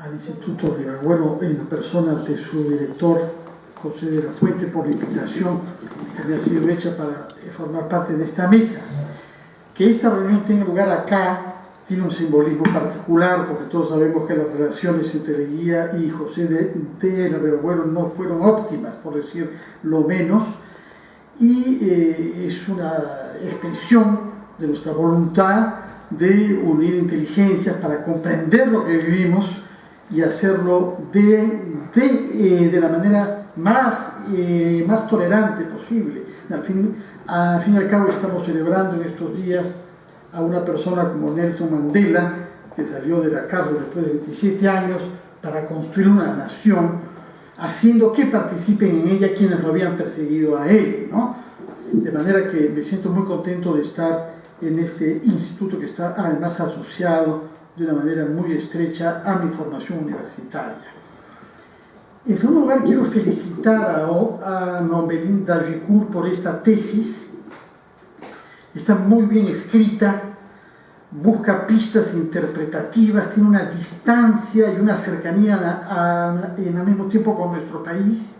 al Instituto Ribaigüero en la persona de su director, José de la Fuente, por la invitación que me ha sido hecha para formar parte de esta mesa. Que esta reunión tenga lugar acá tiene un simbolismo particular, porque todos sabemos que las relaciones entre Leguía y José de la Ribaigüero no fueron óptimas, por decir lo menos, y es una expresión de nuestra voluntad de unir inteligencias para comprender lo que vivimos y hacerlo de la manera más tolerante posible. Al fin y al cabo estamos celebrando en estos días a una persona como Nelson Mandela, que salió de la cárcel después de 27 años para construir una nación, haciendo que participen en ella quienes lo habían perseguido a él, ¿no? De manera que me siento muy contento de estar en este instituto que está además asociado de una manera muy estrecha a mi formación universitaria. En segundo lugar, quiero felicitar a Nombelín Dagicourt por esta tesis. Está muy bien escrita, busca pistas interpretativas, tiene una distancia y una cercanía en al mismo tiempo con nuestro país.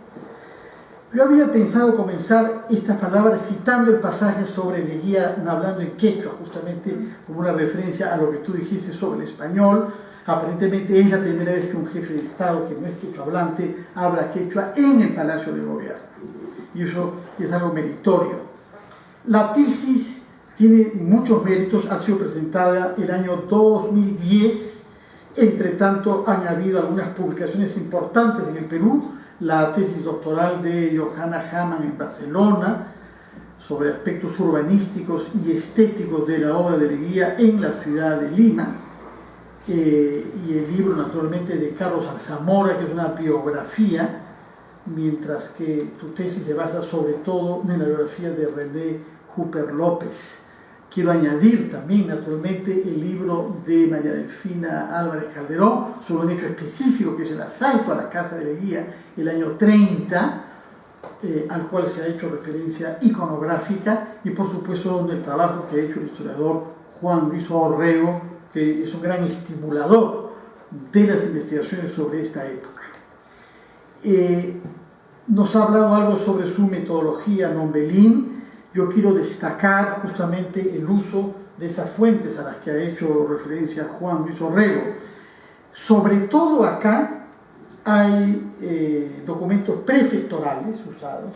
Yo había pensado comenzar estas palabras citando el pasaje sobre Leguía, hablando en quechua, justamente como una referencia a lo que tú dijiste sobre el español. Aparentemente es la primera vez que un jefe de Estado que no es quechua hablante habla quechua en el Palacio de Gobierno. Y eso es algo meritorio. La tesis tiene muchos méritos, ha sido presentada el año 2010. Entre tanto, han habido algunas publicaciones importantes en el Perú. La tesis doctoral de Johanna Hamann en Barcelona sobre aspectos urbanísticos y estéticos de la obra de Leguía en la ciudad de Lima, y el libro naturalmente de Carlos Alzamora, que es una biografía, mientras que tu tesis se basa sobre todo en la biografía de René Hooper López. Quiero añadir también, naturalmente, el libro de María Delfina Álvarez Calderón sobre un hecho específico, que es el asalto a la casa de Leguía el año 30, al cual se ha hecho referencia iconográfica, y por supuesto el trabajo que ha hecho el historiador Juan Luis Orrego, que es un gran estimulador de las investigaciones sobre esta época. Nos ha hablado algo sobre su metodología, Nombelín. Yo quiero destacar justamente el uso de esas fuentes a las que ha hecho referencia Juan Luis Orrego. Sobre todo acá hay documentos prefectorales usados.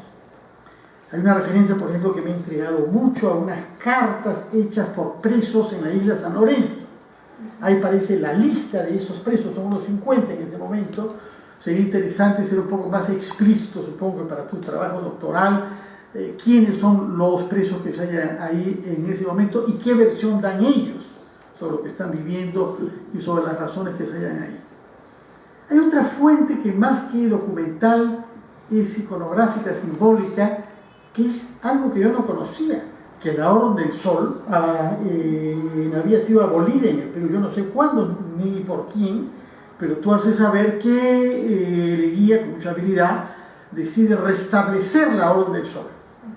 Hay una referencia, por ejemplo, que me ha intrigado mucho a unas cartas hechas por presos en la isla San Lorenzo. Ahí aparece la lista de esos presos, son unos 50 en ese momento. Sería interesante ser un poco más explícito, supongo que para tu trabajo doctoral, quiénes son los presos que se hallan ahí en ese momento y qué versión dan ellos sobre lo que están viviendo y sobre las razones que se hallan ahí. Hay otra fuente que más que documental es iconográfica, simbólica, que es algo que yo no conocía, que la Orden del Sol había sido abolida en el Perú, yo no sé cuándo ni por quién, pero tú haces saber que Leguía, con mucha habilidad, decide restablecer la Orden del Sol.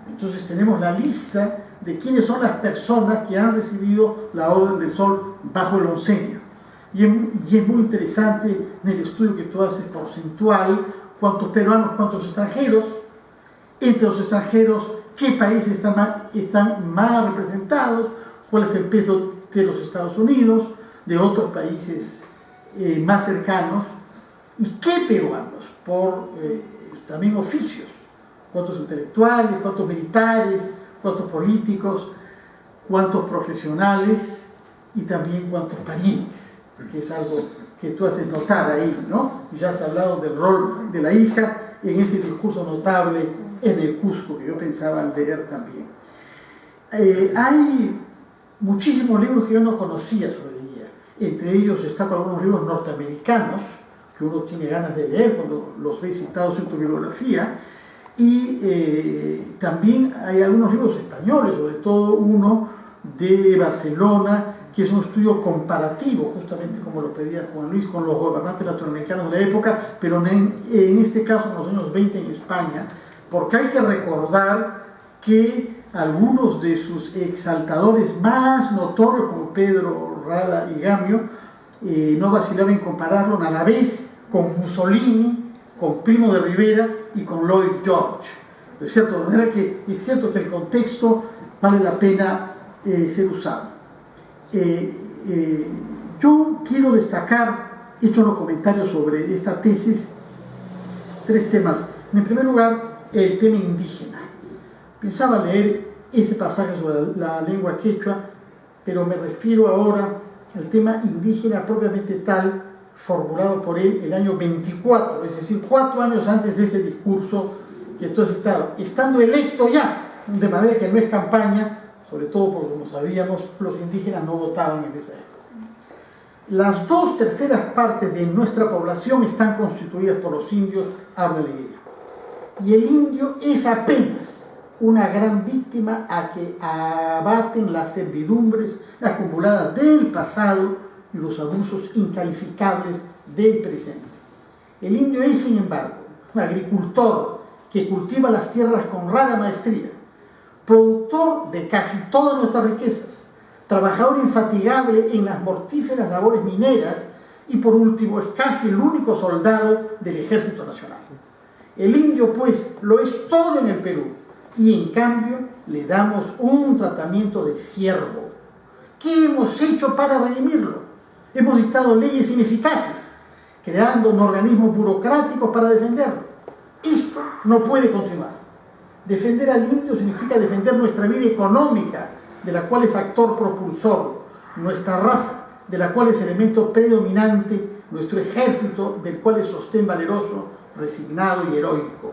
Entonces tenemos la lista de quiénes son las personas que han recibido la Orden del Sol bajo el oncenio. Y es muy interesante en el estudio que tú haces porcentual, cuántos peruanos, cuántos extranjeros, entre los extranjeros, qué países están más representados, cuál es el peso de los Estados Unidos, de otros países más cercanos, y qué peruanos, por también oficios, cuántos intelectuales, cuántos militares, cuántos políticos, cuántos profesionales y también cuántos parientes, que es algo que tú haces notar ahí, ¿no? Ya has hablado del rol de la hija en ese discurso notable en el Cusco, que yo pensaba leer también. Hay muchísimos libros que yo no conocía sobre Leguía. Entre ellos destaco algunos libros norteamericanos que uno tiene ganas de leer cuando los ve citados en tu bibliografía, y también hay algunos libros españoles, sobre todo uno de Barcelona, que es un estudio comparativo, justamente como lo pedía Juan Luis, con los gobernantes latinoamericanos de la época, pero en este caso en los años 20 en España, porque hay que recordar que algunos de sus exaltadores más notorios, como Pedro Rada y Gamio, no vacilaba en compararlo a la vez con Mussolini, con Primo de Rivera y con Lloyd George. ¿No es cierto? De manera que es cierto que el contexto vale la pena ser usado. Yo quiero destacar, he hecho unos comentarios sobre esta tesis, 3 temas. En primer lugar, el tema indígena. Pensaba leer ese pasaje sobre la lengua quechua, pero me refiero ahora al tema indígena propiamente tal, formulado por él el año 24, es decir, 4 años antes de ese discurso, que entonces estaba estando electo ya, de manera que no es campaña, sobre todo porque, como sabíamos, los indígenas no votaban en esa época. Las 2/3 partes de nuestra población están constituidas por los indios habla-ligueña. Y el indio es apenas una gran víctima a que abaten las servidumbres acumuladas del pasado y los abusos incalificables del presente. El indio es, sin embargo, un agricultor que cultiva las tierras con rara maestría, productor de casi todas nuestras riquezas, trabajador infatigable en las mortíferas labores mineras y, por último, es casi el único soldado del Ejército Nacional. El indio, pues, lo es todo en el Perú y, en cambio, le damos un tratamiento de siervo. ¿Qué hemos hecho para redimirlo? Hemos dictado leyes ineficaces, creando organismos burocráticos para defenderlo. Esto no puede continuar. Defender al indio significa defender nuestra vida económica, de la cual es factor propulsor, nuestra raza, de la cual es elemento predominante, nuestro ejército, del cual es sostén valeroso, resignado y heroico.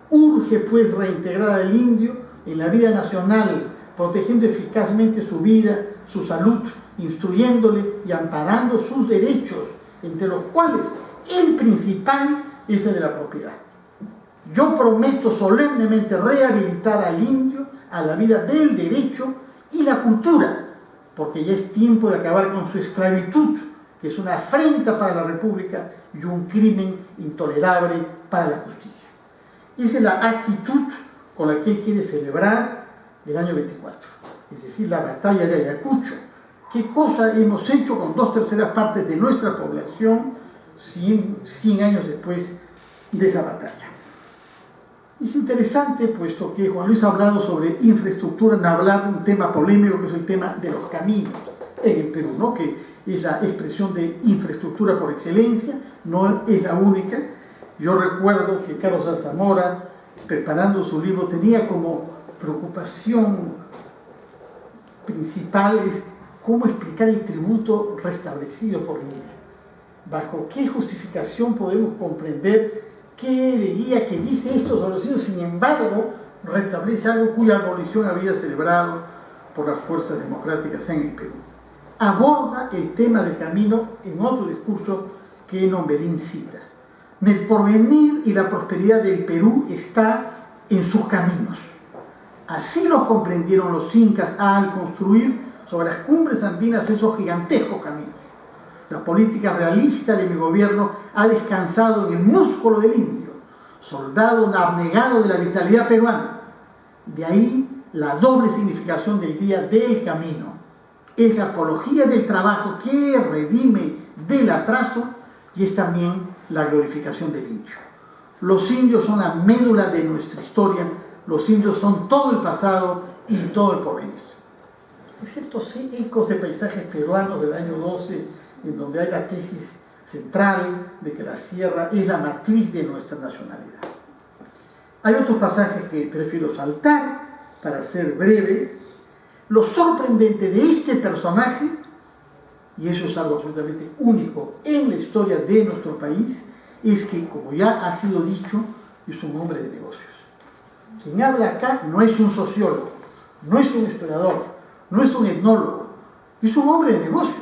Urge, pues, reintegrar al indio en la vida nacional, protegiendo eficazmente su vida, su salud, instruyéndole y amparando sus derechos, entre los cuales el principal es el de la propiedad. Yo prometo solemnemente rehabilitar al indio a la vida del derecho y la cultura, porque ya es tiempo de acabar con su esclavitud, que es una afrenta para la República y un crimen intolerable para la justicia. Esa es la actitud con la que él quiere celebrar el año 24, es decir, la batalla de Ayacucho. ¿Qué cosa hemos hecho con 2/3 partes de nuestra población 100 años después de esa batalla? Es interesante, puesto que Juan Luis ha hablado sobre infraestructura, en hablar de un tema polémico que es el tema de los caminos en el Perú, ¿no? Que es la expresión de infraestructura por excelencia, no es la única. Yo recuerdo que Carlos Alzamora, preparando su libro, tenía como preocupación principal es cómo explicar el tributo restablecido por Línea. ¿Bajo qué justificación podemos comprender qué leguía que dice esto sobre los indios, sin embargo, restablece algo cuya abolición había celebrado por las fuerzas democráticas en el Perú? Aborda el tema del camino en otro discurso que Nombelín cita. El porvenir y la prosperidad del Perú está en sus caminos. Así lo comprendieron los incas al construir sobre las cumbres andinas esos gigantescos caminos. La política realista de mi gobierno ha descansado en el músculo del indio, soldado abnegado de la vitalidad peruana. De ahí la doble significación del día del camino. Es la apología del trabajo que redime del atraso y es también la glorificación del indio. Los indios son la médula de nuestra historia, los indios son todo el pasado y todo el porvenir. Excepto ecos de paisajes peruanos del año 12, en donde hay la tesis central de que la sierra es la matriz de nuestra nacionalidad. Hay otros pasajes que prefiero saltar para ser breve. Lo sorprendente de este personaje, y eso es algo absolutamente único en la historia de nuestro país, es que, como ya ha sido dicho, es un hombre de negocios. Quien habla acá no es un sociólogo, no es un historiador, no es un etnólogo, es un hombre de negocios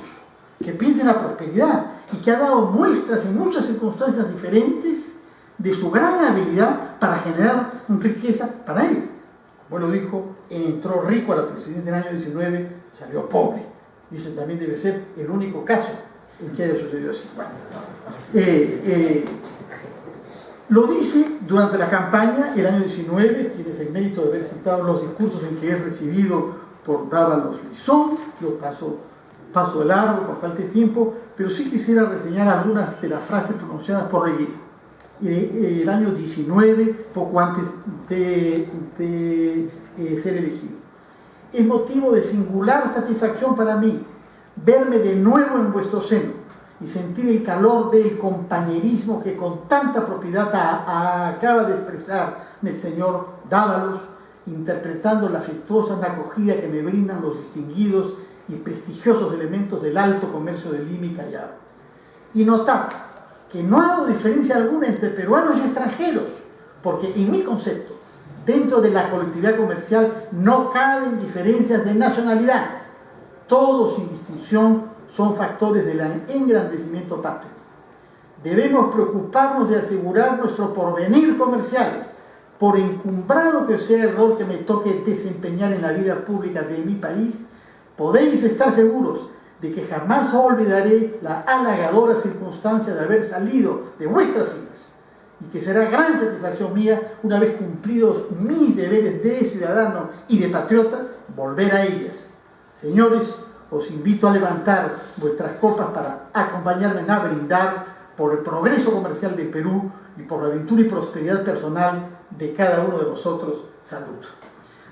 que piensa en la prosperidad y que ha dado muestras en muchas circunstancias diferentes de su gran habilidad para generar riqueza para él. Como lo dijo, entró rico a la presidencia en el año 19, salió pobre. Y ese también debe ser el único caso en que haya sucedido así. Bueno, lo dice durante la campaña, el año 19, tienes el mérito de haber citado los discursos en que es recibido por Dávalos Lizón. Yo paso paso de largo por falta de tiempo, pero sí quisiera reseñar algunas de las frases pronunciadas por Reguera el año 19, poco antes de ser elegido. Es motivo de singular satisfacción para mí verme de nuevo en vuestro seno y sentir el calor del compañerismo que con tanta propiedad acaba de expresar el señor Dávalos, interpretando la afectuosa acogida que me brindan los distinguidos y prestigiosos elementos del alto comercio de Lima y Callao. Y notad que no hago diferencia alguna entre peruanos y extranjeros, porque en mi concepto, dentro de la colectividad comercial no caben diferencias de nacionalidad. Todos sin distinción son factores del engrandecimiento patrio. Debemos preocuparnos de asegurar nuestro porvenir comercial, por encumbrado que sea el rol que me toque desempeñar en la vida pública de mi país. Podéis estar seguros de que jamás olvidaré la halagadora circunstancia de haber salido de vuestras filas, y que será gran satisfacción mía, una vez cumplidos mis deberes de ciudadano y de patriota, volver a ellas. Señores, os invito a levantar vuestras copas para acompañarme a brindar por el progreso comercial de Perú y por la aventura y prosperidad personal de cada uno de vosotros. Salud.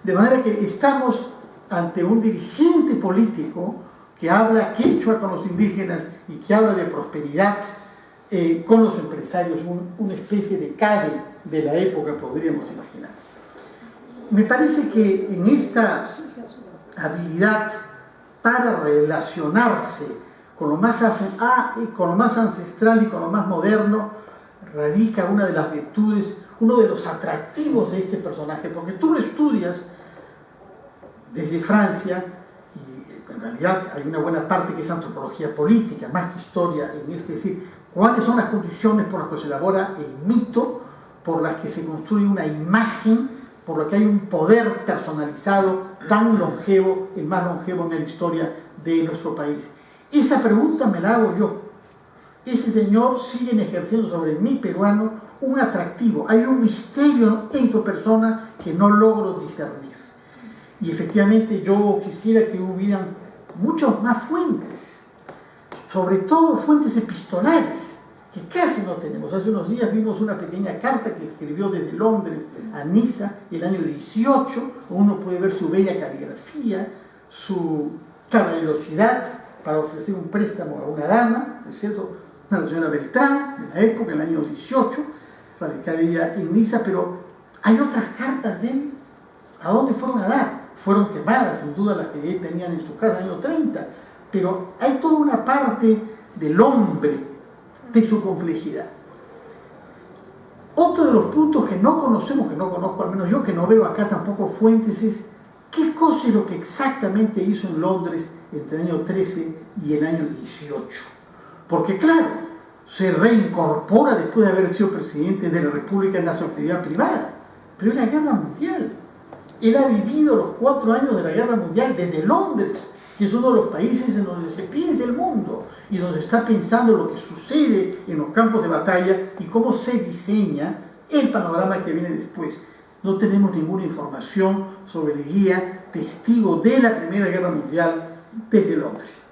De manera que estamos ante un dirigente político que habla quechua con los indígenas y que habla de prosperidad con los empresarios, una especie de CADE de la época, podríamos imaginar. Me parece que en esta habilidad para relacionarse con lo más ancestral y con lo más moderno radica una de las virtudes, uno de los atractivos de este personaje, porque tú lo estudias desde Francia, y en realidad hay una buena parte que es antropología política, más que historia, es decir, cuáles son las condiciones por las que se elabora el mito, por las que se construye una imagen, por lo que hay un poder personalizado tan longevo, el más longevo en la historia de nuestro país. Esa pregunta me la hago yo. Ese señor sigue ejerciendo sobre mí, peruano, un atractivo. Hay un misterio en su persona que no logro discernir. Y efectivamente yo quisiera que hubieran muchas más fuentes, sobre todo fuentes epistolares, que casi no tenemos. Hace unos días vimos una pequeña carta que escribió desde Londres a Niza el año 18. Uno puede ver su bella caligrafía, su caballerosidad para ofrecer un préstamo a una dama, ¿no es cierto? Una señora Beltrán, de la época, el año 18, radicada ella en Niza, pero hay otras cartas de él. ¿A dónde fueron a dar? Fueron quemadas, sin duda, las que él tenía en su casa en el año 30, pero hay toda una parte del hombre, de su complejidad. Otro de los puntos que no conocemos, que no conozco, al menos yo, que no veo acá tampoco fuentes, es qué cosa es lo que exactamente hizo en Londres entre el año 13 y el año 18. Porque claro, se reincorpora después de haber sido presidente de la República en la su actividad privada, pero es la guerra mundial. Él ha vivido los 4 años de la guerra mundial desde Londres, que es uno de los países en donde se piensa el mundo y donde está pensando lo que sucede en los campos de batalla y cómo se diseña el panorama que viene después. No tenemos ninguna información sobre el guía testigo de la Primera Guerra Mundial desde Londres.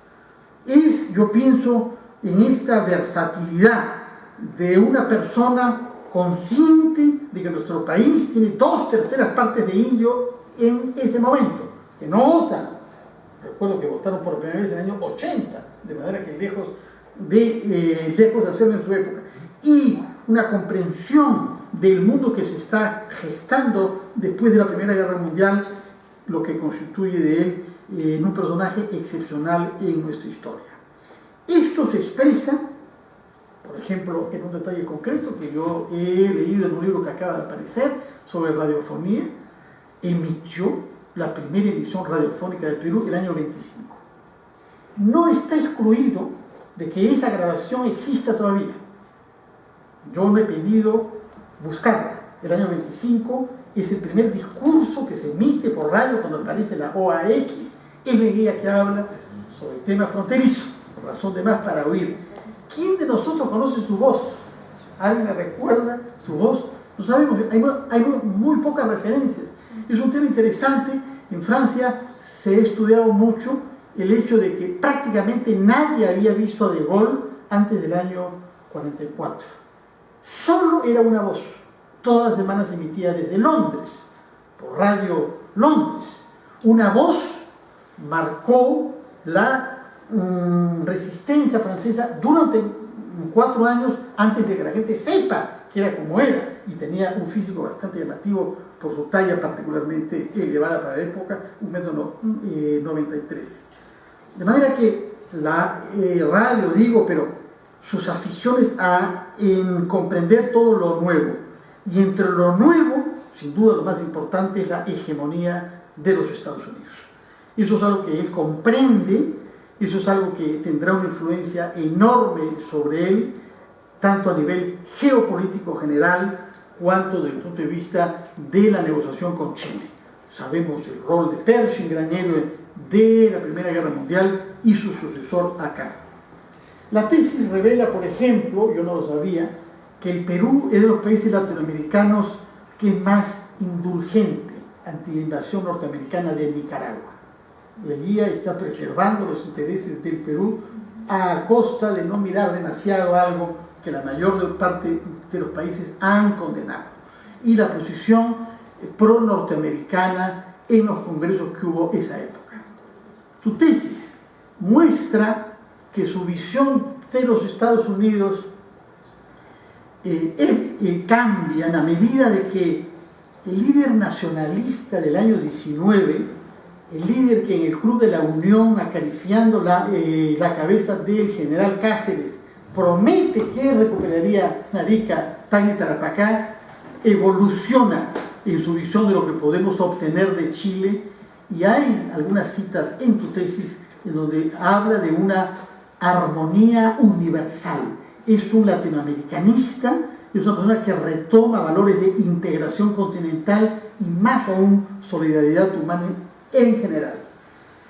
Yo pienso en esta versatilidad de una persona consciente de que nuestro país tiene 2/3 partes de indio en ese momento, que no votan. Recuerdo que votaron por primera vez en el año 80, de manera que lejos de hacerlo en su época. Y una comprensión del mundo que se está gestando después de la Primera Guerra Mundial, lo que constituye de él en un personaje excepcional en nuestra historia. Esto se expresa, por ejemplo, en un detalle concreto que yo he leído en un libro que acaba de aparecer sobre radiofonía. Emitió la primera emisión radiofónica del Perú el año 25. No está excluido de que esa grabación exista todavía. Yo me he pedido buscarla. El año 25 es el primer discurso que se emite por radio cuando aparece la OAX, es la guía que habla sobre el tema fronterizo, por razón de más para oír. ¿Quién de nosotros conoce su voz? ¿Alguien le recuerda su voz? No sabemos, hay muy pocas referencias. Es un tema interesante. En Francia se ha estudiado mucho el hecho de que prácticamente nadie había visto a De Gaulle antes del año 44. Solo era una voz. Todas las semanas se emitía desde Londres, por Radio Londres. Una voz marcó la resistencia francesa durante 4 años antes de que la gente sepa que era como era, y tenía un físico bastante llamativo por su talla particularmente elevada para la época, 1,93 m. De manera que la radio, digo, pero sus aficiones en comprender todo lo nuevo, y entre lo nuevo, sin duda lo más importante es la hegemonía de los Estados Unidos. Eso es algo que él comprende, eso es algo que tendrá una influencia enorme sobre él, tanto a nivel geopolítico general, cuanto desde el punto de vista de la negociación con Chile. Sabemos el rol de Pershing, gran héroe de la Primera Guerra Mundial, y su sucesor acá. La tesis revela, por ejemplo, yo no lo sabía, que el Perú es de los países latinoamericanos que es más indulgente ante la invasión norteamericana de Nicaragua. La guía está preservando los intereses del Perú a costa de no mirar demasiado algo que la mayor parte de los países han condenado, y la posición pro-norteamericana en los congresos que hubo esa época. Tu tesis muestra que su visión de los Estados Unidos cambia a medida de que el líder nacionalista del año 19, el líder que en el Club de la Unión, acariciando la cabeza del general Cáceres, promete que recuperaría Arica, Tacna y Tarapacá, evoluciona en su visión de lo que podemos obtener de Chile, y hay algunas citas en tu tesis en donde habla de una armonía universal. Es un latinoamericanista, es una persona que retoma valores de integración continental y más aún solidaridad humana en general.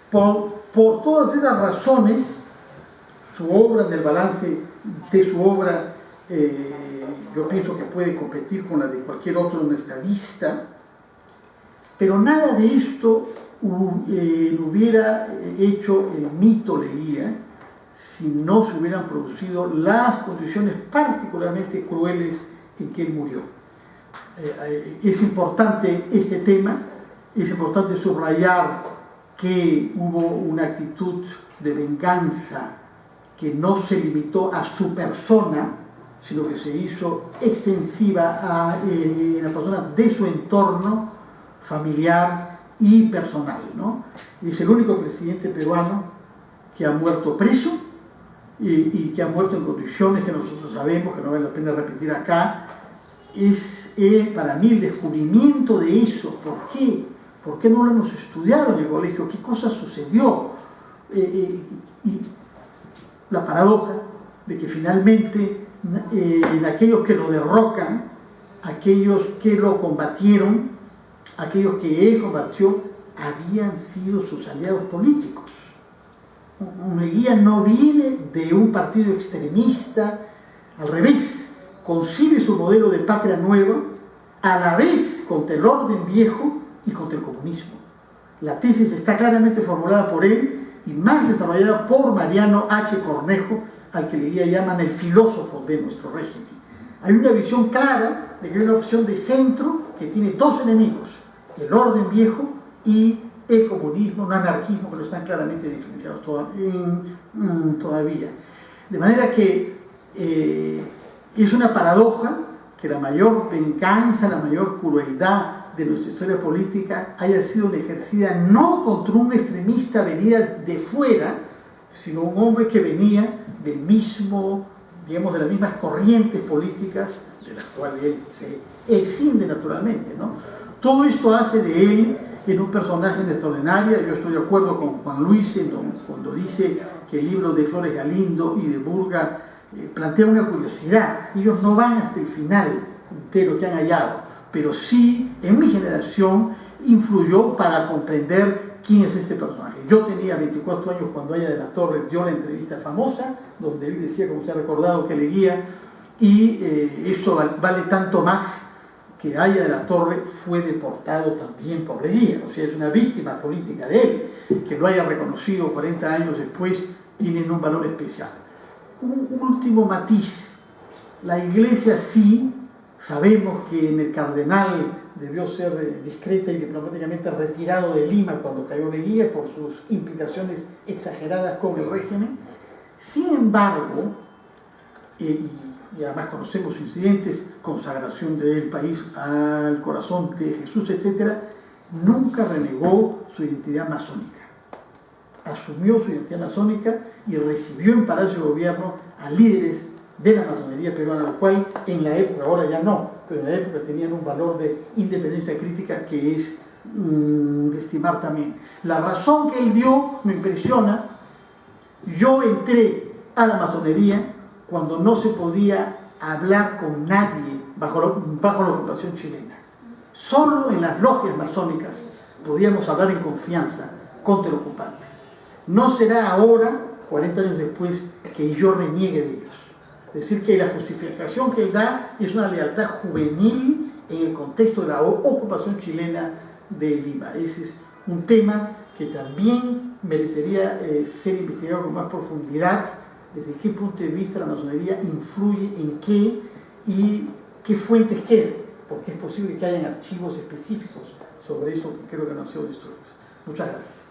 Por todas esas razones, su obra, en el balance de su obra, yo pienso que puede competir con la de cualquier otro estadista, pero nada de esto hubiera hecho el mito Leguía si no se hubieran producido las condiciones particularmente crueles en que él murió. Es importante este tema, es importante subrayar que hubo una actitud de venganza que no se limitó a su persona, sino que se hizo extensiva a la persona de su entorno familiar y personal, ¿no? Es el único presidente peruano que ha muerto preso y que ha muerto en condiciones que nosotros sabemos, que no vale la pena repetir acá. Es para mí el descubrimiento de eso. ¿Por qué? ¿Por qué no lo hemos estudiado en el colegio? ¿Qué cosa sucedió? Y la paradoja de que finalmente en aquellos que lo derrocan, aquellos que lo combatieron, aquellos que él combatió, habían sido sus aliados políticos. Leguía no viene de un partido extremista, al revés, concibe su modelo de patria nueva a la vez contra el orden viejo y contra el comunismo. La tesis está claramente formulada por él y más desarrollada por Mariano H. Cornejo, al que Leguía llaman el filósofo de nuestro régimen. Hay una visión clara de que hay una opción de centro que tiene dos enemigos, el orden viejo y el comunismo, un anarquismo, que no están claramente diferenciados todavía. De manera que es una paradoja que la mayor venganza, la mayor crueldad de nuestra historia política haya sido ejercida no contra un extremista venida de fuera, sino un hombre que venía del mismo, digamos, de las mismas corrientes políticas de las cuales él se escinde naturalmente, ¿no? Todo esto hace de él en un personaje extraordinario. Yo estoy de acuerdo con Juan Luis cuando dice que el libro de Flores Galindo y de Burga plantea una curiosidad. Ellos no van hasta el final de lo que han hallado, pero sí, en mi generación, influyó para comprender quién es este personaje. Yo tenía 24 años cuando Aya de la Torre dio la entrevista famosa, donde él decía, como se ha recordado, que Leguía, y eso vale tanto más que Aya de la Torre fue deportado también por Leguía, o sea, es una víctima política de él. Que lo haya reconocido 40 años después tiene un valor especial. Un último matiz: la Iglesia sí, sabemos que en el cardenal debió ser discreta y diplomáticamente retirado de Lima cuando cayó Leguía por sus implicaciones exageradas con el régimen. Sin embargo, y además conocemos incidentes, consagración del país al corazón de Jesús, etc., nunca renegó su identidad masónica. Asumió su identidad masónica y recibió en Palacio de Gobierno a líderes de la masonería peruana, lo cual en la época, ahora ya no, pero en la época tenían un valor de independencia crítica que es de estimar también. La razón que él dio me impresiona. Yo entré a la masonería cuando no se podía hablar con nadie bajo la ocupación chilena. Solo en las logias masónicas podíamos hablar en confianza contra el ocupante. No será ahora, 40 años después, que yo reniegue de ellos. Es decir, que la justificación que él da es una lealtad juvenil en el contexto de la ocupación chilena de Lima. Ese es un tema que también merecería ser investigado con más profundidad. Desde qué punto de vista la masonería influye en qué y qué fuentes quedan, porque es posible que hayan archivos específicos sobre eso que creo que no han sido destruidos. Muchas gracias.